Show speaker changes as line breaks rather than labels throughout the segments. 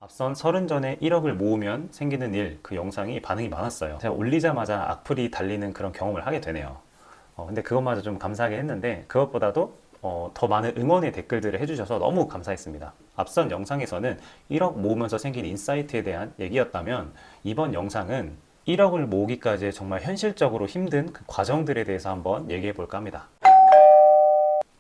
앞선 30전에 1억을 모으면 생기는 일, 그 영상이 반응이 많았어요. 제가 올리자마자 악플이 달리는 그런 경험을 하게 되네요. 근데 그것마저 좀 감사하게 했는데 그것보다도 더 많은 응원의 댓글들을 해주셔서 너무 감사했습니다. 앞선 영상에서는 1억 모으면서 생긴 인사이트에 대한 얘기였다면 이번 영상은 1억을 모으기까지 정말 현실적으로 힘든 그 과정들에 대해서 한번 얘기해 볼까 합니다.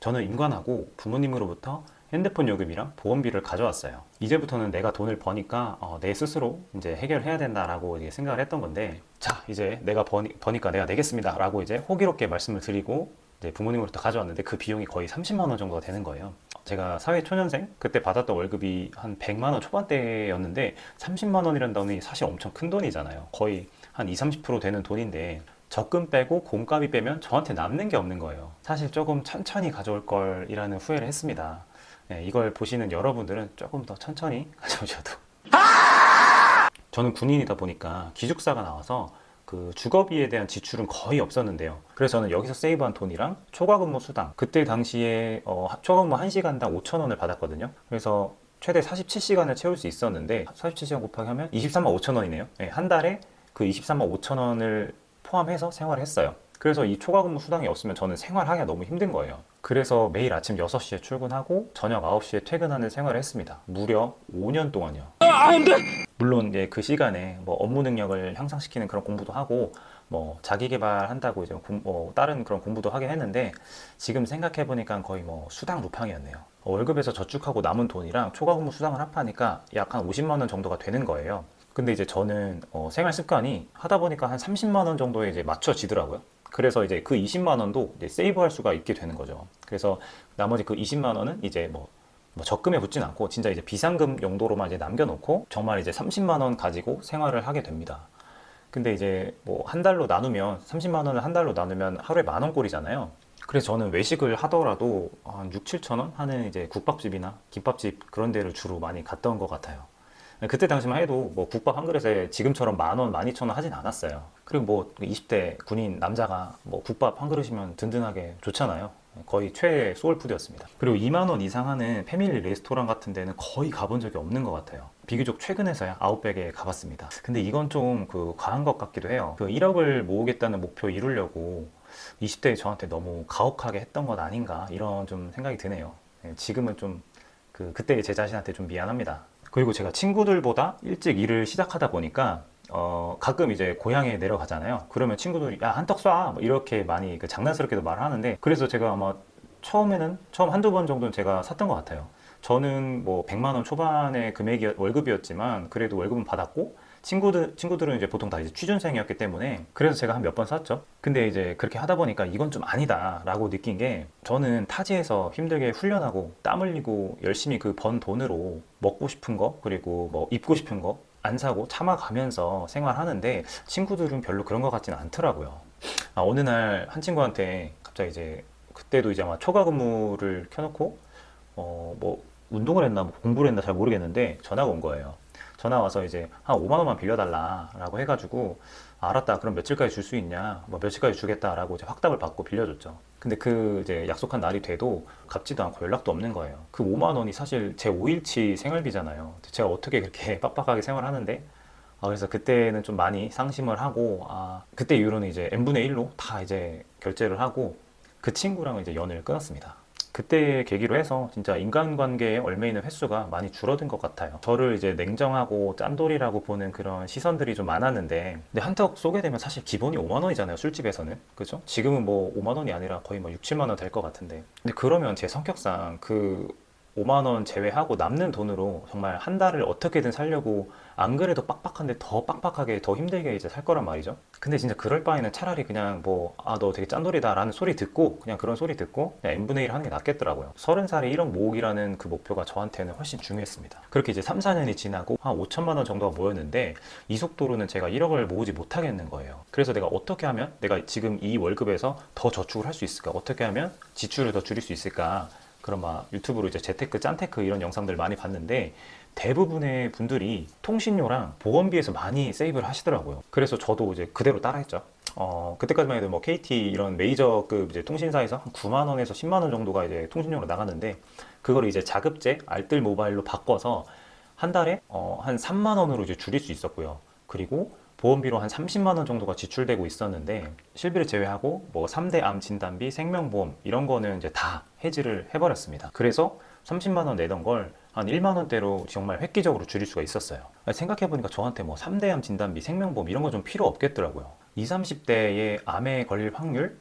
저는 임관하고 부모님으로부터 핸드폰 요금이랑 보험비를 가져왔어요. 이제부터는 내가 돈을 버니까 내 스스로 이제 해결해야 된다라고 이제 생각을 했던 건데, 자, 이제 내가 버니까 내가 내겠습니다 라고 이제 호기롭게 말씀을 드리고 이제 부모님으로부터 가져왔는데 그 비용이 거의 30만 원 정도가 되는 거예요. 제가 사회 초년생 그때 받았던 월급이 한 100만 원 초반대였는데 30만 원이라는 돈이 사실 엄청 큰 돈이잖아요. 거의 한 2, 30% 되는 돈인데 적금 빼고 공과비 빼면 저한테 남는 게 없는 거예요. 사실 조금 천천히 가져올 걸이라는 후회를 했습니다. 네, 이걸 보시는 여러분들은 조금 더 천천히 가져오셔도. 저는 군인이다 보니까 기숙사가 나와서 그 주거비에 대한 지출은 거의 없었는데요. 그래서 저는 여기서 세이브한 돈이랑 초과근무 수당, 그때 당시에 초과근무 1시간당 5천 원을 받았거든요. 그래서 최대 47시간을 채울 수 있었는데 47시간 곱하기 하면 23만 5천 원이네요. 네, 한 달에 그 23만 5천 원을 포함해서 생활을 했어요. 그래서 이 초과근무 수당이 없으면 저는 생활하기가 너무 힘든 거예요. 그래서 매일 아침 6시에 출근하고 저녁 9시에 퇴근하는 생활을 했습니다. 무려 5년 동안요. 물론 이제 그 시간에 뭐 업무 능력을 향상시키는 그런 공부도 하고 뭐 자기 개발한다고 이제 다른 그런 공부도 하긴 했는데 지금 생각해 보니까 거의 뭐 수당 루팡이었네요. 월급에서 저축하고 남은 돈이랑 초과근무 수당을 합하니까 약 한 50만 원 정도가 되는 거예요. 근데 이제 저는 생활 습관이 하다 보니까 한 30만 원 정도에 이제 맞춰지더라고요. 그래서 이제 그 20만 원도 이제 세이브할 수가 있게 되는 거죠. 그래서 나머지 그 20만 원은 이제 뭐 적금에 붙진 않고 진짜 이제 비상금 용도로만 이제 남겨놓고 정말 이제 30만 원 가지고 생활을 하게 됩니다. 근데 이제 뭐 한 달로 나누면 30만 원을 한 달로 나누면 하루에 만 원꼴이잖아요. 그래서 저는 외식을 하더라도 한 6, 7천 원 하는 이제 국밥집이나 김밥집 그런 데를 주로 많이 갔던 것 같아요. 그때 당시만 해도 뭐 국밥 한 그릇에 지금처럼 만 원, 12,000원 하진 않았어요. 그리고 뭐 20대 군인 남자가 뭐 국밥 한 그릇이면 든든하게 좋잖아요. 거의 최애 소울푸드였습니다. 그리고 2만 원 이상 하는 패밀리 레스토랑 같은 데는 거의 가본 적이 없는 것 같아요. 비교적 최근에서야 아웃백에 가봤습니다. 근데 이건 좀 그 과한 것 같기도 해요. 그 1억을 모으겠다는 목표 이루려고 20대에 저한테 너무 가혹하게 했던 것 아닌가 이런 좀 생각이 드네요. 지금은 좀 그때의 제 자신한테 좀 미안합니다. 그리고 제가 친구들보다 일찍 일을 시작하다 보니까 가끔 이제 고향에 내려가잖아요. 그러면 친구들이 야 한턱 쏴 뭐 이렇게 많이 장난스럽게도 말을 하는데 그래서 제가 아마 처음 한두 번 정도는 제가 샀던 것 같아요. 저는 뭐 100만 원 초반의 월급이었지만 그래도 월급은 받았고 친구들은 이제 보통 다 이제 취준생이었기 때문에 그래서 제가 한 몇 번 샀죠. 근데 이제 그렇게 하다 보니까 이건 좀 아니다라고 느낀 게 저는 타지에서 힘들게 훈련하고 땀 흘리고 열심히 그 번 돈으로 먹고 싶은 거 그리고 뭐 입고 싶은 거 안 사고 참아가면서 생활하는데 친구들은 별로 그런 것 같지는 않더라고요. 어느 날 한 친구한테 갑자기 이제 그때도 이제 아마 초과 근무를 켜놓고 뭐 운동을 했나 뭐 공부를 했나 잘 모르겠는데 전화가 온 거예요. 전화 와서 이제 한 5만 원만 빌려달라라고 해가지고 알았다. 그럼 며칠까지 줄 수 있냐? 뭐 며칠까지 주겠다라고 이제 확답을 받고 빌려줬죠. 근데 그 이제 약속한 날이 돼도 갚지도 않고 연락도 없는 거예요. 그 5만 원이 사실 제 5일치 생활비잖아요. 제가 어떻게 그렇게 빡빡하게 생활하는데 그래서 그때는 좀 많이 상심을 하고 그때 이후로는 이제 n분의 1로 다 이제 결제를 하고 그 친구랑은 이제 연을 끊었습니다. 그때 계기로 해서 진짜 인간관계에 얽매이는 횟수가 많이 줄어든 것 같아요. 저를 이제 냉정하고 짠돌이라고 보는 그런 시선들이 좀 많았는데 근데 한턱 쏘게 되면 사실 기본이 5만 원이잖아요, 술집에서는. 그죠? 지금은 뭐 5만 원이 아니라 거의 뭐 6, 7만 원 될 것 같은데 근데 그러면 제 성격상 그 5만 원 제외하고 남는 돈으로 정말 한 달을 어떻게든 살려고 안 그래도 빡빡한데 더 빡빡하게 더 힘들게 이제 살 거란 말이죠. 근데 진짜 그럴 바에는 차라리 그냥 뭐 너 되게 짠돌이다 라는 소리 듣고 그냥 그런 소리 듣고 그냥 n분의 1 하는 게 낫겠더라고요. 30살에 1억 모으기라는 그 목표가 저한테는 훨씬 중요했습니다. 그렇게 이제 3, 4년이 지나고 한 5천만 원 정도가 모였는데 이 속도로는 제가 1억을 모으지 못하겠는 거예요. 그래서 내가 어떻게 하면 내가 지금 이 월급에서 더 저축을 할 수 있을까? 어떻게 하면 지출을 더 줄일 수 있을까? 그런 막 유튜브로 이제 재테크, 짠테크 이런 영상들 많이 봤는데 대부분의 분들이 통신료랑 보험비에서 많이 세이브를 하시더라고요. 그래서 저도 이제 그대로 따라했죠. 그때까지만 해도 뭐 KT 이런 메이저급 이제 통신사에서 한 9만 원에서 10만 원 정도가 이제 통신료로 나갔는데 그걸 이제 자급제 알뜰 모바일로 바꿔서 한 달에 한 3만 원으로 이제 줄일 수 있었고요. 그리고 보험비로 한 30만 원 정도가 지출되고 있었는데 실비를 제외하고 뭐 3대 암 진단비, 생명보험 이런 거는 이제 다 해지를 해버렸습니다. 그래서 30만 원 내던 걸 한 1만 원대로 정말 획기적으로 줄일 수가 있었어요. 생각해보니까 저한테 뭐 3대 암 진단비, 생명보험 이런 거 좀 필요 없겠더라고요. 20, 30대의 암에 걸릴 확률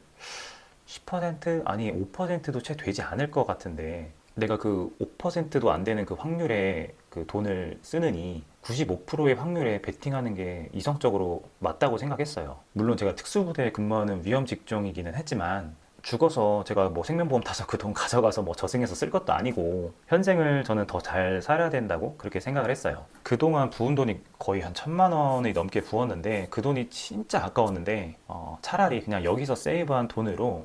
10% 아니 5%도 채 되지 않을 것 같은데 내가 그 5%도 안 되는 그 확률에 그 돈을 쓰느니 95%의 확률에 베팅하는 게 이성적으로 맞다고 생각했어요. 물론 제가 특수부대에 근무하는 위험 직종이기는 했지만 죽어서 제가 뭐 생명보험 타서 그 돈 가져가서 뭐 저승에서 쓸 것도 아니고 현생을 저는 더 잘 살아야 된다고 그렇게 생각을 했어요. 그동안 부은 돈이 거의 한 1,000만 원이 넘게 부었는데 그 돈이 진짜 아까웠는데 차라리 그냥 여기서 세이브한 돈으로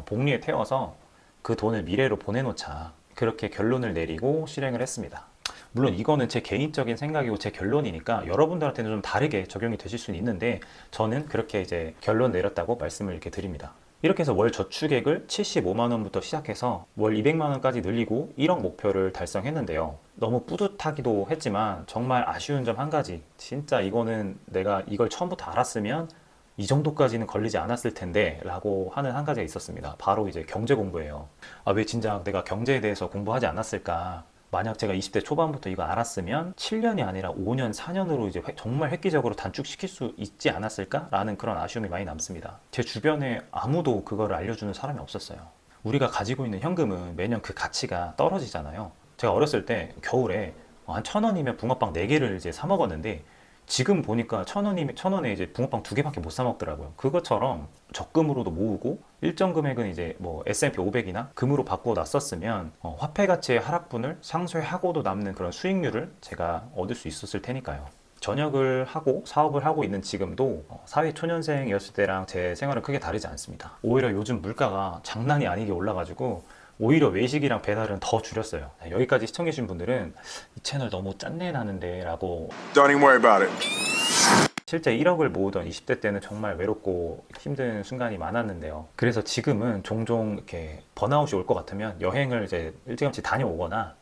복리에 태워서 그 돈을 미래로 보내놓자 그렇게 결론을 내리고 실행을 했습니다. 물론 이거는 제 개인적인 생각이고 제 결론이니까 여러분들한테는 좀 다르게 적용이 되실 수는 있는데 저는 그렇게 이제 결론 내렸다고 말씀을 이렇게 드립니다. 이렇게 해서 월 저축액을 75만 원부터 시작해서 월 200만 원까지 늘리고 1억 목표를 달성했는데요. 너무 뿌듯하기도 했지만 정말 아쉬운 점 한 가지. 진짜 이거는 내가 이걸 처음부터 알았으면 이 정도까지는 걸리지 않았을 텐데 라고 하는 한 가지가 있었습니다. 바로 이제 경제 공부예요. 왜 진작 내가 경제에 대해서 공부하지 않았을까? 만약 제가 20대 초반부터 이거 알았으면 7년이 아니라 5년, 4년으로 이제 정말 획기적으로 단축시킬 수 있지 않았을까? 라는 그런 아쉬움이 많이 남습니다. 제 주변에 아무도 그거를 알려주는 사람이 없었어요. 우리가 가지고 있는 현금은 매년 그 가치가 떨어지잖아요. 제가 어렸을 때 겨울에 한 1,000원이면 붕어빵 4개를 이제 사 먹었는데 지금 보니까 1,000원에 이제 붕어빵 2개밖에 못 사 먹더라고요. 그것처럼 적금으로도 모으고 일정 금액은 이제 뭐 S&P 500이나 금으로 바꾸어 놨었으면 화폐 가치의 하락분을 상쇄하고도 남는 그런 수익률을 제가 얻을 수 있었을 테니까요. 전역을 하고 사업을 하고 있는 지금도 사회 초년생이었을 때랑 제 생활은 크게 다르지 않습니다. 오히려 요즘 물가가 장난이 아니게 올라가지고 오히려 외식이랑 배달은 더 줄였어요. 여기까지 시청해주신 분들은 이 채널 너무 짠내 나는데 라고
Don't even worry about it.
실제 1억을 모으던 20대 때는 정말 외롭고 힘든 순간이 많았는데요. 그래서 지금은 종종 이렇게 번아웃이 올 것 같으면 여행을 이제 일찌감치 다녀오거나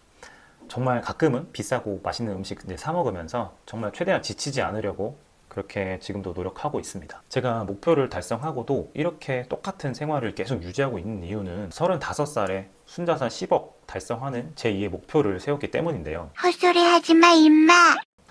정말 가끔은 비싸고 맛있는 음식 이제 사 먹으면서 정말 최대한 지치지 않으려고 그렇게 지금도 노력하고 있습니다. 제가 목표를 달성하고도 이렇게 똑같은 생활을 계속 유지하고 있는 이유는 35살에 순자산 10억 달성하는 제2의 목표를 세웠기 때문인데요.
헛소리 하지 마, 임마.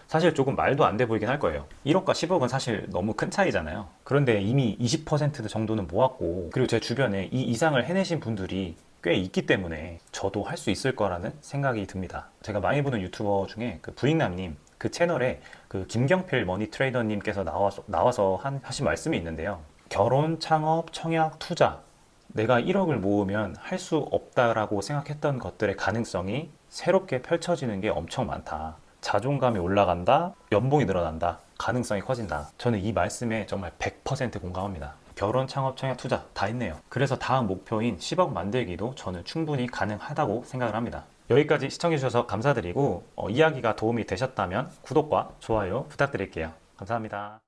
사실 조금 말도 안 돼 보이긴 할 거예요. 1억과 10억은 사실 너무 큰 차이잖아요. 그런데 이미 20% 정도는 모았고 그리고 제 주변에 이 이상을 해내신 분들이 꽤 있기 때문에 저도 할 수 있을 거라는 생각이 듭니다. 제가 많이 보는 유튜버 중에 그 부익남님 그 채널에 그 김경필 머니트레이더님께서 나와서 하신 말씀이 있는데요. 결혼, 창업, 청약, 투자 내가 1억을 모으면 할 수 없다라고 생각했던 것들의 가능성이 새롭게 펼쳐지는 게 엄청 많다. 자존감이 올라간다, 연봉이 늘어난다, 가능성이 커진다. 저는 이 말씀에 정말 100% 공감합니다. 결혼, 창업, 청약, 투자 다 있네요. 그래서 다음 목표인 10억 만들기도 저는 충분히 가능하다고 생각을 합니다. 여기까지 시청해주셔서 감사드리고 이야기가 도움이 되셨다면 구독과 좋아요 부탁드릴게요. 감사합니다.